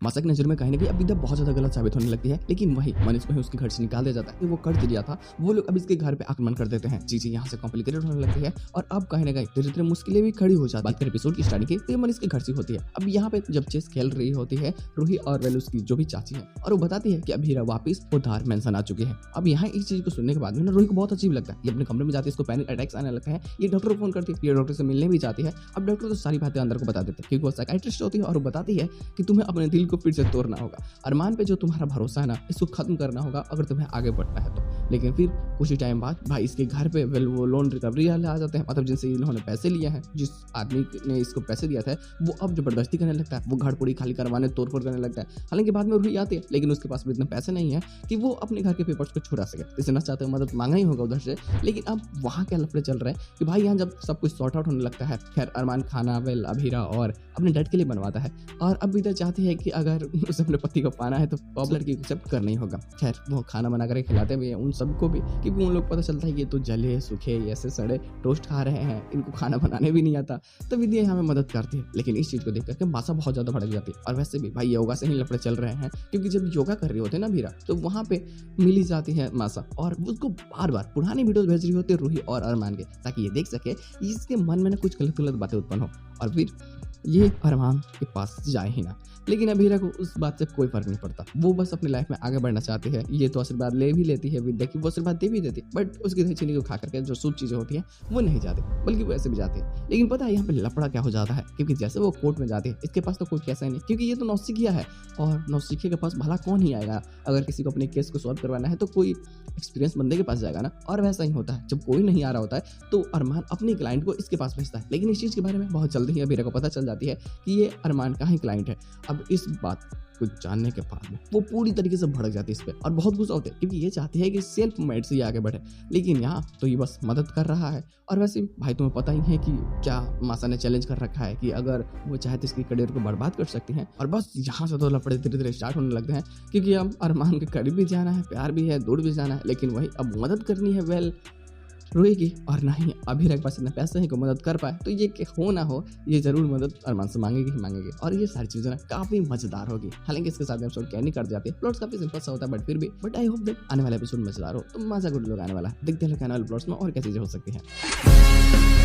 मासा की नजर में कहीं ना कहीं अब विद्या बहुत ज्यादा गलत साबित होने लगती है, लेकिन वही मनीष को ही उसके घर से निकाल दिया जाता है। वो कर्ज दिया था वो लोग अब इसके घर पे आक्रमण कर देते हैं। चीजें यहाँ से कॉम्प्लिकेटेड होने लगती है और अब कहीं ना कहीं धीरे धीरे मुश्किलें भी खड़ी हो जाती है। बात करें एपिसोड की स्टार्टिंग की तो ये मनीष के घर से होती है। अब यहाँ पे जब चेस खेल रही होती है रूही और वेल उसकी जो भी चाची है, और वो बताती है कि अब हीरा वापस उधार मेंशन आ चुकी है। अब यहाँ इस चीज को सुनने के बाद में ना रूही को बहुत अजीब लगता है। ये अपने कमरे में जाती है, इसको पैनिक अटैक्स आने लगता है। ये डॉक्टर को फोन करती है, ये डॉक्टर से मिलने भी जाती है। अब डॉक्टर तो सारी बातें अंदर को बता देते हैं क्योंकि वो साइकियाट्रिस्ट होती है और वो बताती है कि तुम्हें अपने दिल को फिर से तोड़ना होगा, अरमान पे जो तुम्हारा भरोसा है ना इसको खत्म करना होगा अगर तुम्हें आगे बढ़ना है तो। लेकिन फिर कुछ ही टाइम बाद भाई इसके घर पे वेल वो लोन रिकवरी वाले आ जाते हैं, मतलब जिनसे इन्होंने पैसे लिए हैं, जिस आदमी ने इसको पैसे दिया था वो अब जबरदस्ती करने लगता है। वो घर पूरी खाली करवाने तोड़फोड़ करने लगता है। हालांकि बाद में रूही आती है लेकिन उसके पास भी इतने पैसे नहीं है कि वो अपने घर के पेपर्स को छुड़ा सके। इसे न चाहते मदद मांगना ही होगा उधर से। लेकिन अब वहाँ क्या लफड़े चल रहे हैं कि भाई यहाँ जब सब कुछ सॉर्ट आउट होने लगता है, खैर अरमान खाना वेल अभीरा और अपने डैड के लिए बनवाता है और अब इधर चाहती है कि अगर उसे अपने पति को पाना है तो अब लड़की को एक्सेप्ट करना ही होगा। खैर वो खाना बना कर खिलाते भी हैं उन सबको भी, क्योंकि उन लोग पता चलता है कि ये तो जले सूखे ऐसे सड़े टोस्ट खा रहे हैं, इनको खाना बनाने भी नहीं आता। तो विद्या हमें मदद करती है। लेकिन इस चीज को देख करके मासा बहुत ज्यादा भड़क जाती है। और वैसे भी भाई योगा से ही लफड़े चल रहे हैं, क्योंकि जब योगा कर रही होते हैं ना भीरा तो वहाँ पे मिली जाती है मासा और उसको बार बार पुरानी वीडियोस भेज रही होती है रूही और अरमान के, ताकि ये देख सके इसके मन में ना कुछ गलत गलत बातें उत्पन्न हो और फिर ये अरमान के पास जाए ही ना। लेकिन अभीरा को उस बात से कोई फर्क नहीं पड़ता। वो बस अपनी लाइफ में आगे बढ़ना चाहती है। ये तो आशीर्वाद ले भी लेती है विद्या की, वो आशीर्वाद दे भी देती है, बट उसकी दही चीनी को खा करके जो शुभ चीजें होती हैं वो नहीं जाती, बल्कि वो ऐसे भी जाती है। लेकिन पता है यहाँ पे लफड़ा क्या हो जाता है, क्योंकि जैसे वो कोर्ट में जाती है इसके पास तो कोई कैसा ही नहीं, क्योंकि ये तो नौसिखिया है और नौसिखिया के पास भला कौन ही आएगा। अगर किसी को अपने केस को सॉल्व करवाना है तो कोई एक्सपीरियंस बंदे के पास जाएगा ना। और वैसा ही होता है, जब कोई नहीं आ रहा होता है तो अरमान अपने क्लाइंट को इसके पास भेजता है। लेकिन इस चीज के बारे में बहुत जल्दी ही अभीरा को पता चल जाती है कि ये अरमान का ही क्लाइंट है। अब इस बात को जानने के बाद में वो पूरी तरीके से भड़क जाती है इस पे और बहुत गुस्सा होते हैं, क्योंकि ये चाहती है कि सेल्फ मेड से ये आगे बढ़े। लेकिन यहाँ तो ये बस मदद कर रहा है। और वैसे भाई तुम्हें पता ही है कि क्या मासा ने चैलेंज कर रखा है कि अगर वो चाहे तो इसकी करियर को बर्बाद कर सकती हैं। और बस यहाँ से तो लफड़े धीरे धीरे स्टार्ट होने लगते हैं, क्योंकि अब अरमान के करीब भी जाना है, प्यार भी है, दूर भी जाना है। लेकिन वही अब मदद करनी है वेल रूही की, और ना ही अभीरा के पास इतना पैसा है कि मदद कर पाए। तो ये कि हो ना हो ये जरूर मदद अरमान से मांगेगी ही मांगेगी। और ये सारी चीजें ना काफी मजेदार होगी। हालांकि इसके साथ एपिसोड क्या नहीं कर जाती है, प्लॉट्स काफी सिंपल सा होता है, बट फिर भी बट आई होप दैट आने वाला एपिसोड मजेदार हो। तो मजा गुड लोग आने वाला है, देखते हैं आने वाले प्लॉट्स में और क्या चीजें हो सकती हैं।